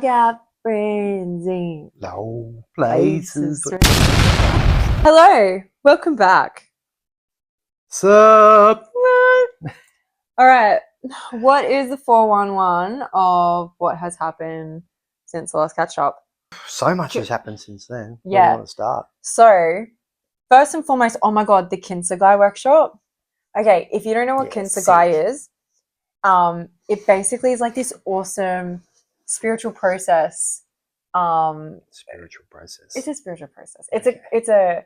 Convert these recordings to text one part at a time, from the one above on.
Got friends in Low places. places. Hello, welcome back. Sup? All right, what is the 411 of what has happened since the last catch up? So much has happened since then. Where do you Yeah, want to start? so first and foremost, oh my god, the Kintusgi workshop. Okay, if you don't know what Yeah, Kintusgi sick. is, it basically is like this awesome spiritual process. Um, Spiritual process. it's a spiritual process. Okay. It's a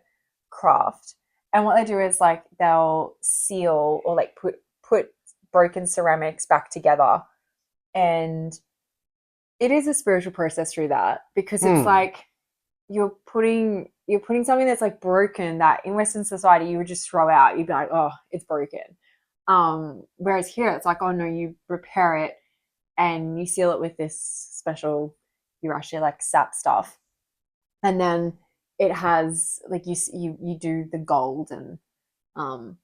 craft, and what they do is like they'll seal or like put broken ceramics back together, and it is a spiritual process through that because it's Hmm. like you're putting something that's like broken that in Western society you would just throw out. You'd be like, oh, it's broken. Whereas here it's like, oh no, you repair it and you seal it with this special, you actually like sap stuff, and then it has like you do the gold and um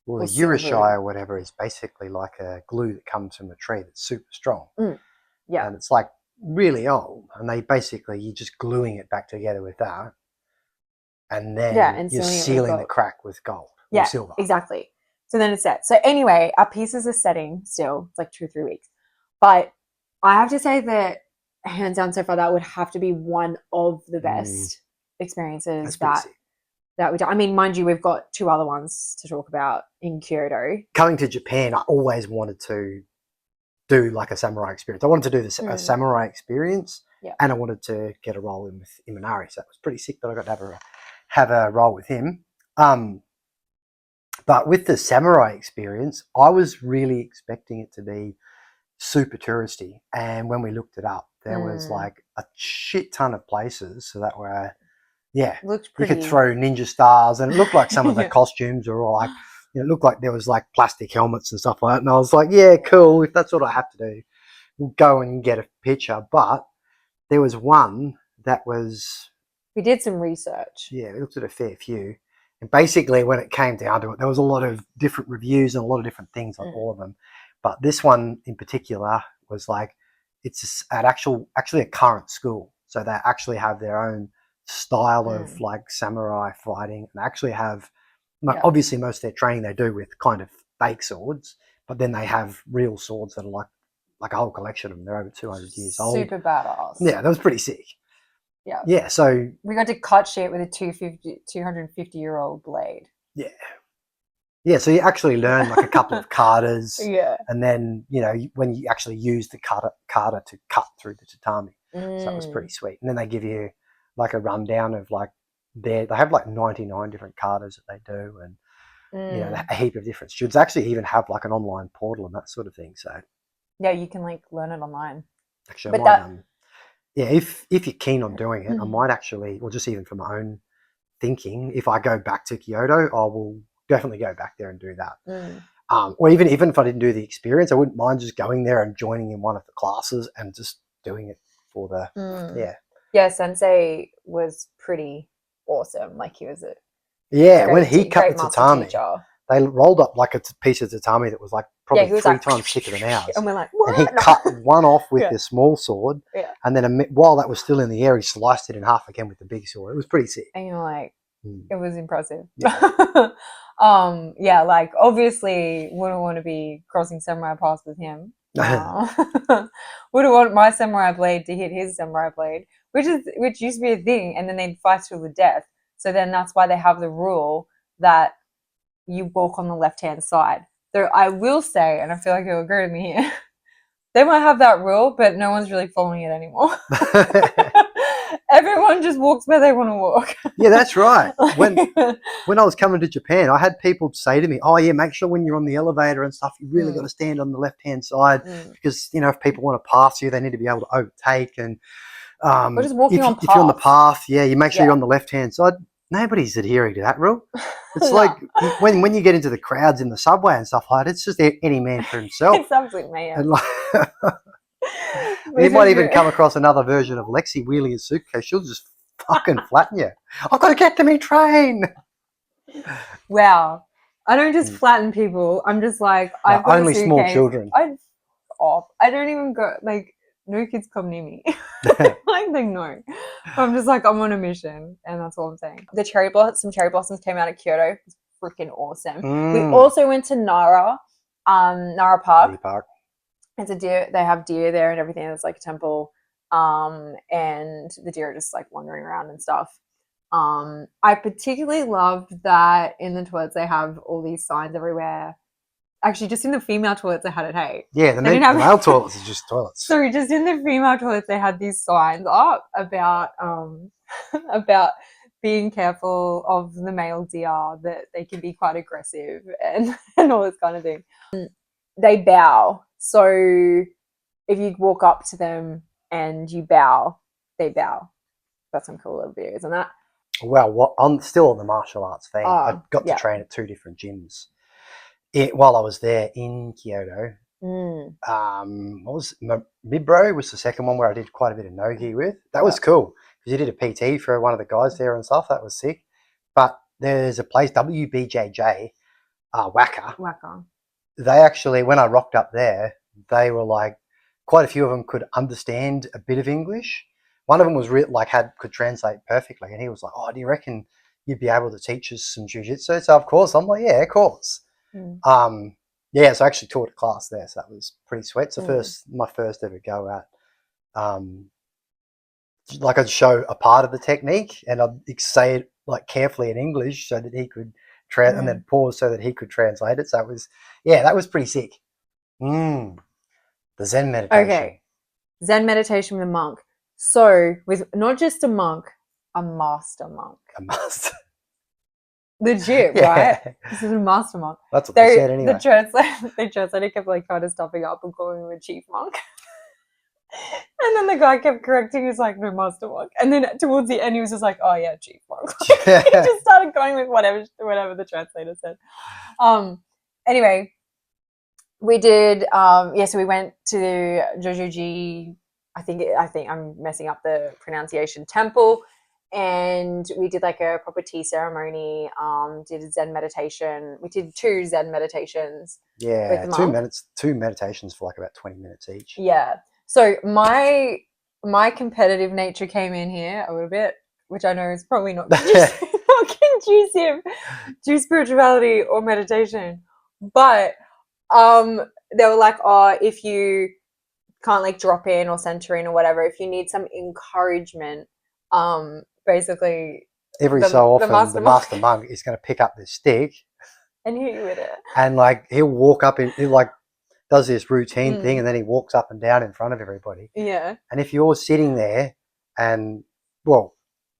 Well, or the silver. Urashai or whatever is basically like a glue that comes from a tree that's super strong. Mm, yeah, And it's like really old. And you're just gluing it back together with that. And yeah, then and you're sealing it with sealing the gold. crack with gold or Yeah, silver. exactly. So then it's set. So anyway, our pieces are setting still. It's like 2 or 3 weeks, but I have to say that hands down so far that would have to be one of the Mm, best experiences that's pretty sick. that we do. I mean, mind you, we've got two other ones to talk about in Kyoto. Coming to Japan, I always wanted to do like a samurai experience. I wanted to do this a Mm, samurai experience, yeah. and I wanted to get a role in with Imanari. So it was pretty sick that I got to have a role with him. Um, but with the samurai experience, I was really expecting it to be super touristy. And when we looked it up, there was Mm, like a shit ton of places. So that were, yeah, looked you could pretty. throw ninja stars, and it looked like some of the Yeah. costumes were all like, it looked like there was like plastic helmets and stuff like that. And I was like, yeah, cool. If that's what I have to do, go and get a picture. But there was one that was, We did some research. yeah, we looked at a fair few. And basically, when it came down to it, there was a lot of different reviews and a lot of different things on Mm, all of them. But this one in particular was like, it's at actually a current school. So they actually have their own style of mm, like samurai fighting and actually have, yeah. obviously, most of their training they do with kind of fake swords, but then they have real swords that are like a whole collection of them. They're over 200 years old. Super badass. Yeah, that was pretty sick. Yeah. Yeah, so We got to cut shit with a 250-year-old blade. yeah, yeah. So you actually learn like a couple of katas, Yeah. and then when you actually use the kata to cut through the tatami. So it was pretty Mm, sweet. And then they give you like a rundown of like they have like 99 different katas that they do, and mm. a heap of different students. They actually even have like an online portal and that sort of thing. So Yeah, you can like learn it online. actually, I But might that, yeah, if you're keen on doing it, I might actually, or just even for my own thinking, if I go back to Kyoto, I will definitely go back there and do that. mm, Or even if I didn't do the experience, I wouldn't mind just going there and joining in one of the classes and just doing it for the, mm. yeah. Yeah, Sensei was pretty awesome. Like he was a Yeah, when he cut the great master tatami, teacher. they rolled up like a piece of tatami that was like Yeah, probably he was three like, times thicker than ours. and we're like, And he what? cut one off with Yeah, this small sword. yeah. And then while that was still in the air, he sliced it in half again with the big sword. It was pretty sick. And you're like, Mm. it was impressive. Yeah. Yeah, like obviously wouldn't want to be crossing samurai paths with him. Wouldn't want my samurai blade to hit his samurai blade, which used to be a thing, and then they'd fight to the death. So then that's why they have the rule that you walk on the left hand side. Though I will say, and I feel like you'll agree with me here, they might have that rule, but no one's really following it anymore. Everyone just walks where they want to walk. Yeah, that's right. When Like, when I was coming to Japan, I had people say to me, "Oh yeah, make sure when you're on the elevator and stuff, you really got mm, to stand on the left hand side mm. because if people want to pass you, they need to be able to overtake. And Or just walking on if you're on the paths. path, yeah, you make sure you're Yeah. on the left hand side. Nobody's adhering to that rule. It's like No. when you get into the crowds in the subway and stuff like that, it's just any man for himself. It's absolute mayhem. And like, you might even come across another version of Lexi wheeling a suitcase. She'll just fucking flatten you. I've got to get to me train. Wow. I don't just Mm. flatten people. I'm just like, No, I've got a only small suitcase. children. I don't even go, like, no kids come near me. Like they know. I'm just like, I'm on a mission, and that's all I'm saying. Some cherry blossoms came out of Kyoto. It was freaking awesome. We also went to Nara Park. Park. It's a deer. They have deer there and everything. It's like a temple, and the deer are just like wandering around and stuff. I particularly loved that in the toilets they have all these signs everywhere. Actually, just in the female toilets they had it. Hey, yeah, the male toilets are just toilets. So just in the female toilets they had these signs up about about being careful of the male deer, that they can be quite aggressive and all this kind of thing. They bow. So if you walk up to them and you bow, they bow. Got some cool little videos on that. Well, I'm still on the martial arts thing. I got to train at 2 different gyms while I was there in Kyoto. What was Mibro was the second one where I did quite a bit of no-gi with. That was cool because you did a PT for one of the guys there and stuff. That was sick. But there's a place, WBJJ, Waka. They actually, when I rocked up there, they were like, quite a few of them could understand a bit of English. One of them was could translate perfectly, and he was like, "Oh, do you reckon you'd be able to teach us some jiu-jitsu?" So of course, I'm like, "Yeah, of course." Yeah, so I actually taught a class there, so that was pretty sweet. It's my first ever go at, I'd show a part of the technique, and I'd say it like carefully in English so that he could and then pause so that he could translate it. So that was pretty sick. The Zen meditation. Okay, Zen meditation with a monk. So with not just a monk, a master monk. A master. Legit, right? This is a master monk. That's what they said anyway. The translator kept like kind of stopping up and calling him a chief monk. And then the guy kept correcting, he's like, no, master monk. And then towards the end he was just like, oh yeah, chief monk. He just started going with whatever the translator said. Anyway, we did so we went to Jojoji, I think I'm messing up the pronunciation, temple. And we did like a proper tea ceremony, did a Zen meditation. We did 2 Zen meditations. Yeah, 2 meditations for like about 20 minutes each. Yeah. So my competitive nature came in here a little bit, which I know is probably not conducive to spirituality or meditation. But they were like, oh, if you can't like drop in or center in or whatever, if you need some encouragement, basically so often the master monk is going to pick up this stick and hit you with it, and like he'll walk up and he like does this routine thing, and then he walks up and down in front of everybody. And if you're sitting there and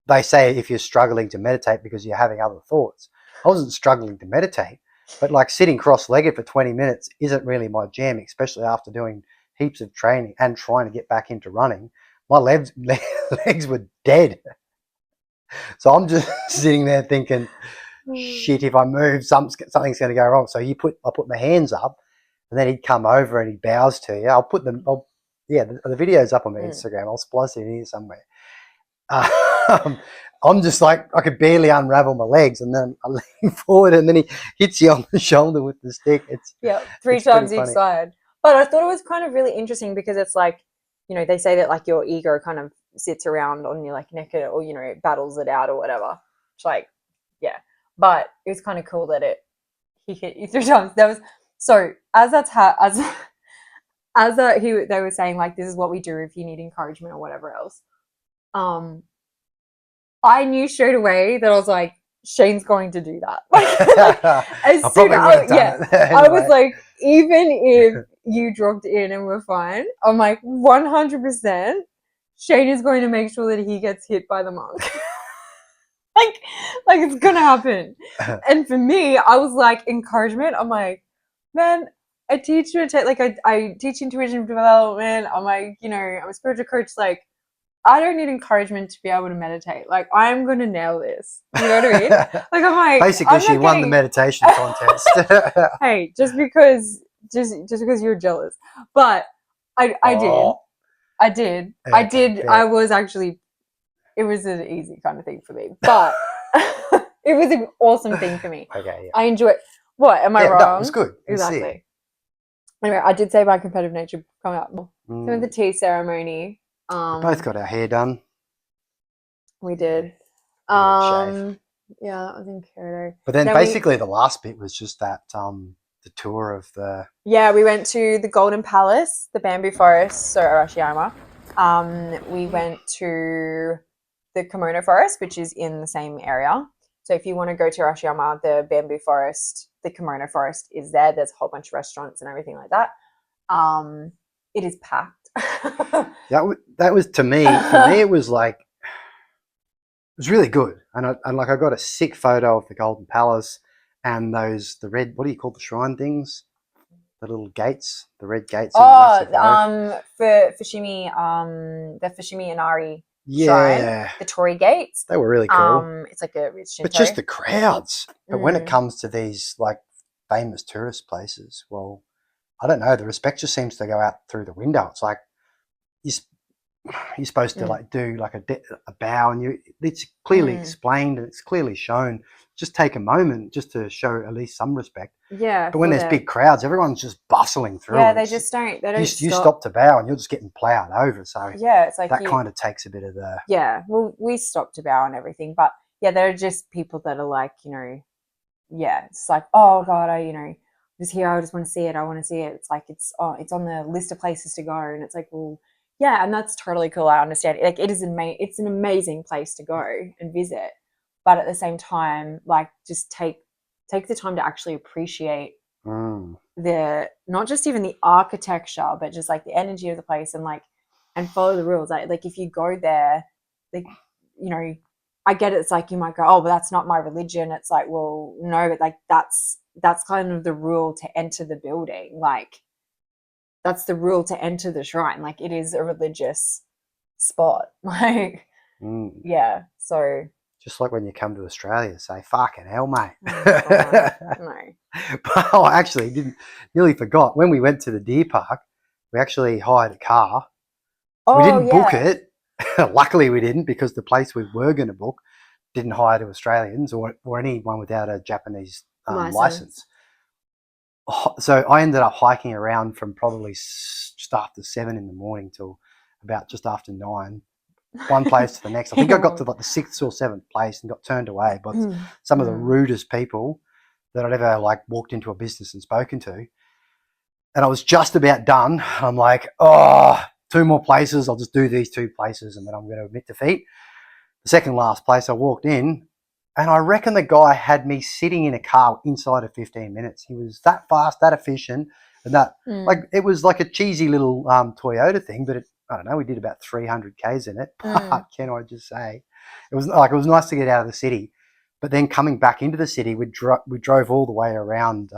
they say if you're struggling to meditate because you're having other thoughts, I wasn't struggling to meditate, but like sitting cross-legged for 20 minutes isn't really my jam, especially after doing heaps of training and trying to get back into running. My legs were dead. So I'm just sitting there thinking, shit, if I move, something's going to go wrong. So I put my hands up, and then he'd come over and he bows to you. The video's up on my Instagram. I'll splice it in here somewhere. I'm just like, I could barely unravel my legs, and then I lean forward, and then he hits you on the shoulder with the stick. 3 times each side. But I thought it was kind of really interesting because it's like, you know, they say that like your ego kind of sits around on your like neck, or, you know, battles it out or whatever. It's like, yeah. But it was kind of cool that he hit you 3 times. That was so they were saying like, this is what we do if you need encouragement or whatever else. I knew straight away that I was like, Shane's going to do that. I was like, even if you dropped in and we're fine, I'm like 100% Shane is going to make sure that he gets hit by the monk. like it's gonna happen. And for me, I was like, encouragement, I'm like, man, I teach I teach intuition development. I'm like, you know, I'm a spiritual coach. Like, I don't need encouragement to be able to meditate. Like, I'm going to nail this. You know what I mean? Like, I'm like, basically, she won the meditation contest. Hey, just because you're jealous. But I did. I was actually, it was an easy kind of thing for me. But it was an awesome thing for me. Okay, yeah. I enjoy it. What? Am I wrong? No, it was good. Exactly. Anyway, I did say my competitive nature come out more. So with the Mm. tea ceremony, We both got our hair done. we did. A bit of a shave. Yeah, that was in Kyoto. But then Then basically the last bit was just that the tour of the we went to the Golden Palace, the bamboo forest, so Arashiyama. We went to the Kimono Forest, which is in the same area. So if you want to go to Arashiyama, the bamboo forest, the Kimono Forest is there. There's a whole bunch of restaurants and everything like that. It is packed. that was to me, for me it was like, it was really good. And I got a sick photo of the Golden Palace and the red, what do you call the shrine things? The little gates, the red gates in the massive row. For Fushimi, the Fushimi Inari shrine, Yeah, the Torii gates. they were really cool. It's like a Shinto. But just the crowds. But when it Mm. comes to these like famous tourist places, well, I don't know. The respect just seems to go out through the window. It's like you, you're supposed to like do like a bow, and it's clearly explained and it's clearly shown. Just take a moment just to show at least some respect. Yeah, But when there's big crowds, everyone's just bustling through. yeah, they just don't. They don't. You stop to bow, and you're just getting plowed over. So Yeah, it's like that kind of takes a bit of the. Yeah, well, we stopped to bow and everything, but yeah, there are just people that are like, yeah, it's like, oh God, just here, I just want to see it. I want to see it. It's like it's on the list of places to go, and it's like, well, yeah, and that's totally cool. I understand. Like, it's an amazing place to go and visit, but at the same time, like, just take the time to actually appreciate the not just even the architecture, but just like the energy of the place and follow the rules. Like if you go there, like I get it. It's like you might go, oh, but that's not my religion. It's like, well, no, but like that's kind of the rule to enter the building. Like that's the rule to enter the shrine. Like it is a religious spot. Like yeah. So just like when you come to Australia, say fucking hell, mate. No. But I actually nearly forgot. When we went to the deer park, we actually hired a car. We didn't book it. Luckily, we didn't, because the place we were going to book didn't hire to Australians or anyone without a Japanese license. So I ended up hiking around from probably just after 7 in the morning till about just after 9. One place to the next. I think I got to like the 6th or 7th place and got turned away by some of the rudest people that I'd ever like walked into a business and spoken to. And I was just about done. I'm like, oh, 2 more places. I'll just do these 2 places and then I'm going to admit defeat. The second last place I walked in, and I reckon the guy had me sitting in a car inside of 15 minutes. He was that fast, that efficient, and that like it was like a cheesy little Toyota thing, but I don't know. We did about 300 k's in it. But can I just say, it was nice to get out of the city, but then coming back into the city, we drove all the way around.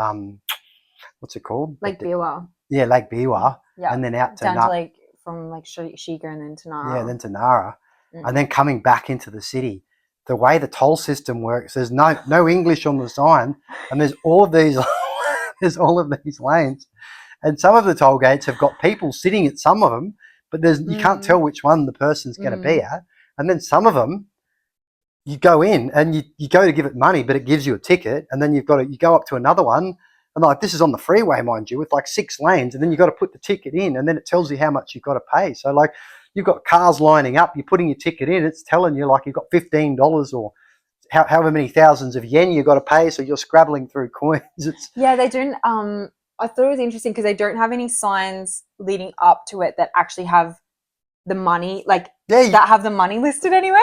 What's it called? Lake Biwa. Yeah, Lake Biwa. Yeah, and then out to down to like from like Shiga and then to Nara. Yeah, then to Nara, and then coming back into the city. The way the toll system works, there's no English on the sign, and there's all of these lanes, and some of the toll gates have got people sitting at some of them, but you can't tell which one the person's going to be at, and then some of them you go in and you go to give it money, but it gives you a ticket, and then you go up to another one, and like this is on the freeway, mind you, with like 6 lanes, and then you got to put the ticket in, and then it tells you how much you've got to pay. So like, you've got cars lining up, you're putting your ticket in, it's telling you like you've got $15 or however many thousands of yen you've got to pay, so you're scrabbling through coins. Yeah, they don't. I thought it was interesting because they don't have any signs leading up to it that actually have the money, that have the money listed anywhere.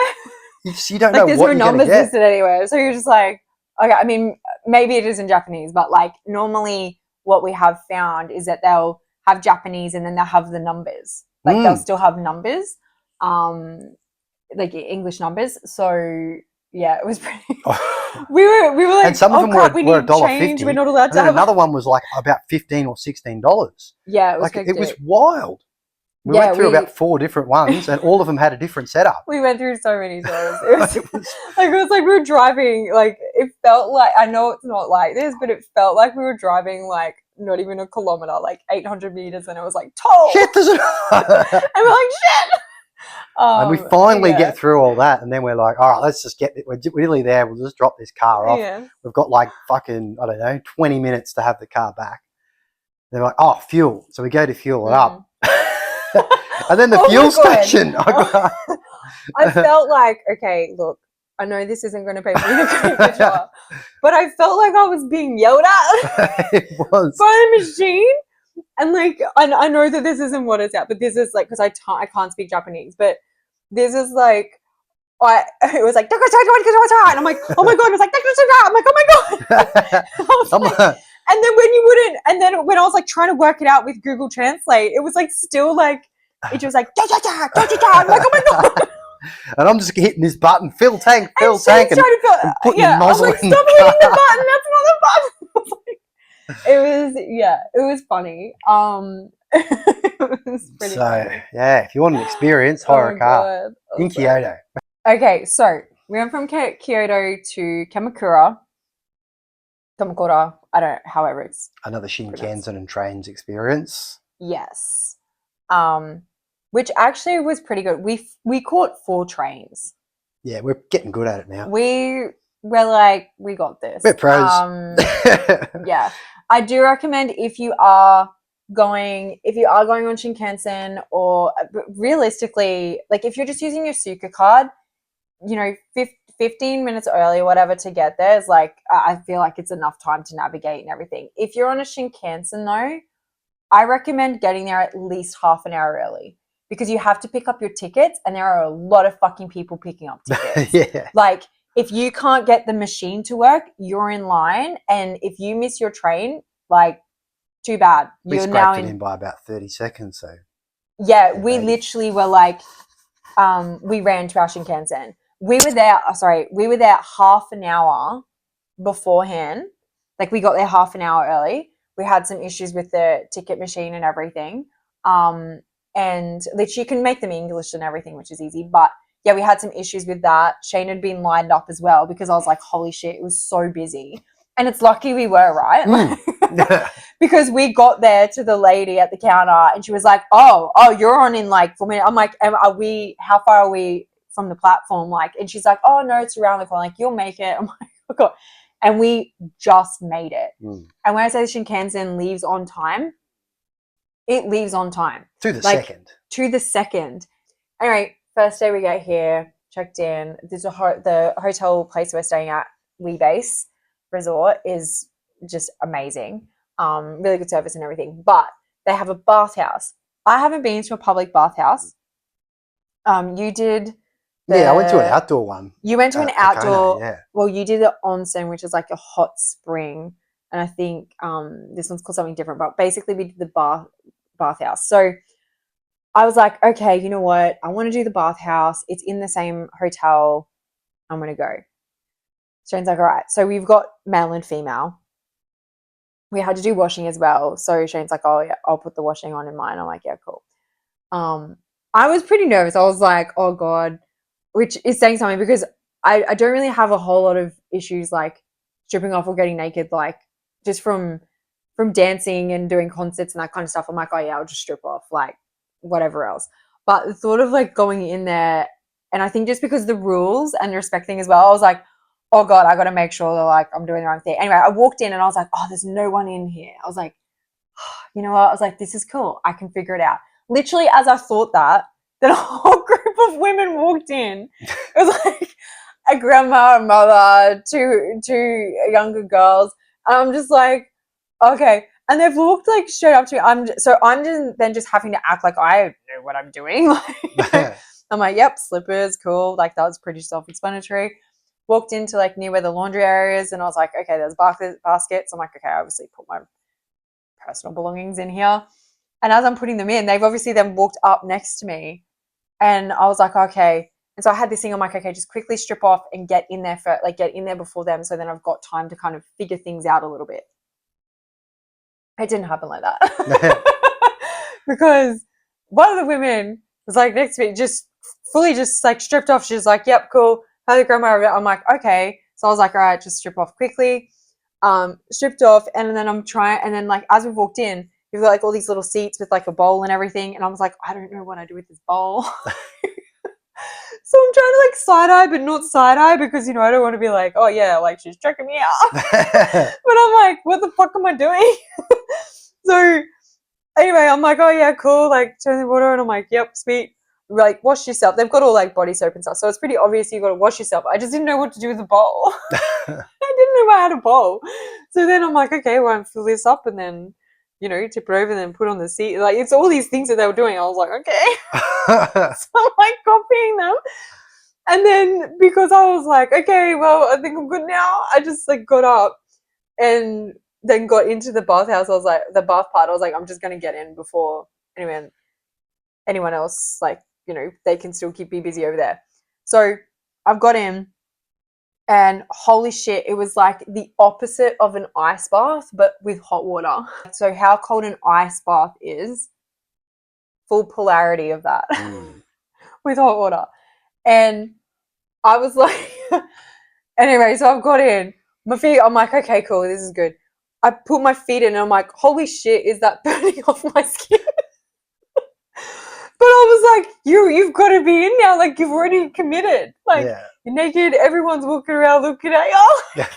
You don't know there's what no numbers listed anywhere, so you're just like, okay. I mean, maybe it is in Japanese, but like normally what we have found is that they'll have Japanese and then they'll have the numbers. Like they'll still have numbers, like English numbers. So yeah, it was pretty. we were like, and some of them were $1.50. We're not allowed to. And another one was like about $15 or $16. Yeah, it was like it was wild. We went through about 4 different ones, and all of them had a different setup. We went through so many stores. It was like we were driving. Like it felt like, I know it's not like this, but it felt like we were driving like not even a kilometer, like 800 meters, and it was like toll. Shit, and we're like shit. And we finally get through all that, and then we're like, all right, let's just get it. We're really there. We'll just drop this car off. Yeah. We've got like fucking, I don't know, 20 minutes to have the car back. They're like, oh, fuel. So we go to fuel it Mm. up. And then the Oh fuel my God. station. I felt like, okay, look, I know this isn't going to pay for me to keep the jar, but I felt like I was being yelled at It was. by a machine. And like, I know that this isn't what it's at, but this is like, because I can't speak Japanese, but this is like, it was like, and I'm like, oh my God, it was like, I'm like, oh my God. I was like, and then when you wouldn't, and then when I was like trying to work it out with Google Translate, it was like still like, it was like, I'm like, oh my God. And I'm just hitting this button, fill tank, And fill tank, and putting your I'm nozzle like, in stop the hitting the car. button, that's not the button. It was funny. It was pretty So, funny. yeah, if you want an experience, Oh hire my a car God. in Kyoto. Okay, so we went from Kyoto to Kamakura. Kamakura, I don't know, however it's Another pronounced. Shinkansen and trains experience. Yes. Which actually was pretty good. We caught 4 trains. Yeah, we're getting good at it now. We were like, we got this. We're pros. Yeah. I do recommend if you are going on Shinkansen, or realistically, like if you're just using your Suica card, 15 minutes early or whatever to get there is like, I feel like it's enough time to navigate and everything. If you're on a Shinkansen though, I recommend getting there at least half an hour early, because you have to pick up your tickets and there are a lot of fucking people picking up tickets. Yeah. Like, if you can't get the machine to work, you're in line, and if you miss your train, like, too bad. We You're scraped now it in by about 30 seconds, so. Yeah, we literally were like, we ran to our Shinkansen. We were there half an hour beforehand. Like, we got there half an hour early. We had some issues with the ticket machine and everything. And you can make them English and everything, which is easy. But yeah, we had some issues with that. Shane had been lined up as well, because I was like, holy shit, it was so busy. And it's lucky we were, right? Because we got there to the lady at the counter and she was like, oh, you're on in like 4 minutes. I'm like, how far are we from the platform? Like, and she's like, oh no, it's around the corner. Like, you'll make it. I'm like, oh God. And we just made it. And when I say the Shinkansen leaves on time, it leaves on time. To the second. To the second. Anyway, first day we get here, checked in. The hotel place we're staying at, WeBase Resort, is just amazing. Really good service and everything. But they have a bathhouse. I haven't been to a public bathhouse. You did. I went to an outdoor one. You went to an outdoor. Takona, yeah. Well, you did the onsen, which is like a hot spring, and I think this one's called something different. But basically, we did the bathhouse. So I was like, okay, you know what? I want to do the bathhouse. It's in the same hotel. I'm gonna go. Shane's like, all right. So we've got male and female. We had to do washing as well. So Shane's like, oh yeah, I'll put the washing on in mine. I'm like, yeah, cool. I was pretty nervous. I was like, oh God, which is saying something, because I don't really have a whole lot of issues like stripping off or getting naked, like just from dancing and doing concerts and that kind of stuff. I'm like, oh yeah, I'll just strip off, like whatever else. But the thought of like going in there, and I think just because the rules and respecting as well, I was like, oh God, I got to make sure that like I'm doing the right thing. Anyway, I walked in and I was like, oh, there's no one in here. I was like, you know what? I was like, this is cool. I can figure it out. Literally, as I thought that, then a whole group of women walked in. It was like a grandma, a mother, two younger girls. And I'm just like, okay. And they've walked like straight up to me. I'm just having to act like I know what I'm doing. I'm like, yep, slippers, cool. Like, that was pretty self-explanatory. Walked into like near where the laundry area is, and I was like, okay, there's baskets. I'm like, okay, I obviously put my personal belongings in here. And as I'm putting them in, they've obviously then walked up next to me. And I was like, okay. And so I had this thing, I'm like, okay, just quickly strip off and get in there before them, so then I've got time to kind of figure things out a little bit. It didn't happen like that. Because one of the women was like next to me, just fully just like stripped off. She was like, yep, cool. Had the grandma. I'm like, okay. So I was like, all right, just strip off quickly. Stripped off, and then I'm trying, and then like as we walked in, you've got like all these little seats with like a bowl and everything, and I was like, I don't know what I do with this bowl. So I'm trying to like side-eye, but not side-eye, because, I don't want to be like, oh yeah, like she's checking me out. But I'm like, what the fuck am I doing? So anyway, I'm like, oh yeah, cool. Like, turn the water on. I'm like, yep, sweet. Like, wash yourself. They've got all like body soap and stuff, so it's pretty obvious you got to wash yourself. I just didn't know what to do with the bowl. I didn't know I had a bowl. So then I'm like, okay, well, I fill this up and then, tip it over and then put on the seat. Like, it's all these things that they were doing. I was like, okay. So I'm like copying them. And then because I was like, okay, well, I think I'm good now, I just like got up and then got into the bathhouse. I was like, the bath part, I was like, I'm just going to get in before anyone else, like, they can still keep me busy over there. So I've got in. And holy shit, it was like the opposite of an ice bath, but with hot water. So how cold an ice bath is, full polarity of that with hot water. And I was like, anyway, so I've got in. My feet, I'm like, okay, cool, this is good. I put my feet in and I'm like, holy shit, is that burning off my skin? But I was like, you've got to be in now. Like, you've already committed. Like, you're naked. Everyone's walking around looking at you. Because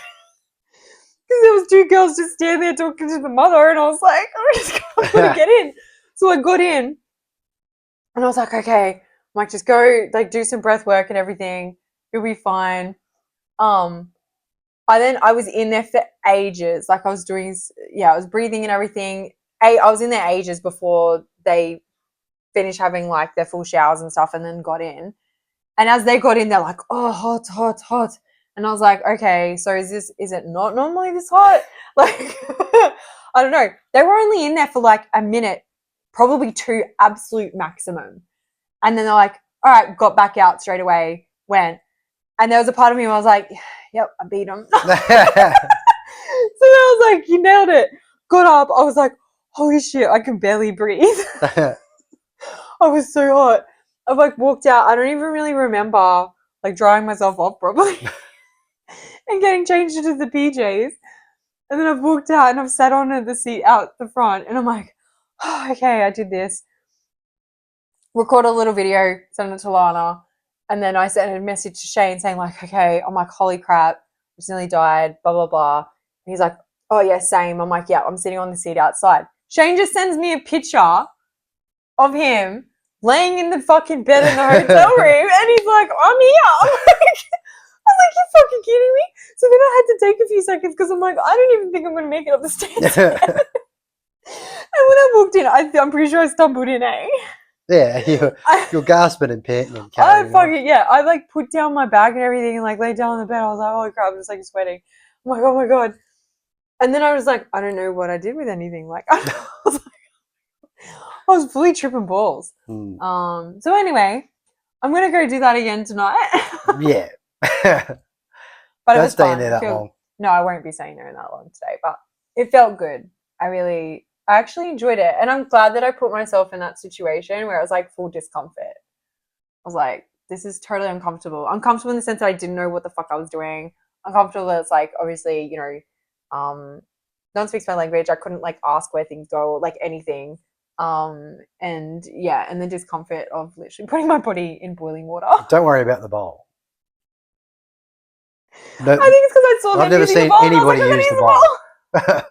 there was two girls just standing there talking to the mother. And I was like, I'm going to get in. So I got in. And I was like, okay. I'm like, just go, like, do some breath work and everything. You'll be fine. I was in there for ages. Like, I was breathing and everything. I was in there ages before they finished having like their full showers and stuff and then got in. And as they got in, they're like, oh, hot, hot, hot. And I was like, okay, so is it not normally this hot? Like, I don't know. They were only in there for like a minute, probably two absolute maximum. And then they're like, all right, got back out straight away, went. And there was a part of me where I was like, yep, I beat them. So I was like, you nailed it. Got up. I was like, holy shit, I can barely breathe. I was so hot. I've like walked out. I don't even really remember like drying myself off properly and getting changed into the PJs. And then I've walked out and I've sat on the seat out the front and I'm like, oh, okay, I did this. Record a little video, send it to Lana. And then I sent a message to Shane saying like, okay, I'm like, holy crap, I just nearly died, blah, blah, blah. And he's like, oh yeah, same. I'm like, yeah, I'm sitting on the seat outside. Shane just sends me a picture of him laying in the fucking bed in the hotel room and he's like, I'm here. I was like, you're fucking kidding me? So then I had to take a few seconds because I'm like, I don't even think I'm going to make it up the stairs. And when I walked in, I'm pretty sure I stumbled in, eh? Yeah, you're gasping and panting and carrying I like put down my bag and everything and like laid down on the bed. I was like, holy crap, I'm just like sweating. I'm like, oh my God. And then I was like, I don't know what I did with anything. Like, I was fully tripping balls. So anyway, I'm gonna go do that again tonight. Yeah. But don't stay in there that long. No, I won't be staying there in that long today. But it felt good. I actually enjoyed it, and I'm glad that I put myself in that situation where it was like full discomfort. I was like, this is totally uncomfortable. Uncomfortable in the sense that I didn't know what the fuck I was doing. Uncomfortable that it's like obviously, no one speaks my language. I couldn't like ask where things go or like anything. And the discomfort of literally putting my body in boiling water. Don't worry about the bowl. No, I think it's because I saw them using the bowl. I've never seen anybody use the bowl.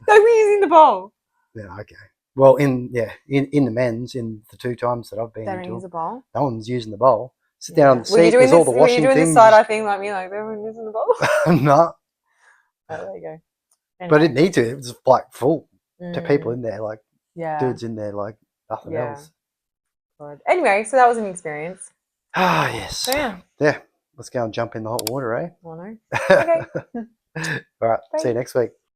They were using the bowl. Yeah, okay. Well, in the men's, in the 2 times that I've been they don't use a bowl. No one's using the bowl. Sit down on the seat. There's all the washing things. Were you doing the side-eye thing like me? Like they were using the bowl? No. Oh, there you go. Anyway. But I didn't need to. It was like full to people in there, like dudes in there, like nothing else. God. Anyway, so that was an experience. Ah, yes. So, yeah. Let's go and jump in the hot water, eh? Well, no. Okay. All right. See you next week.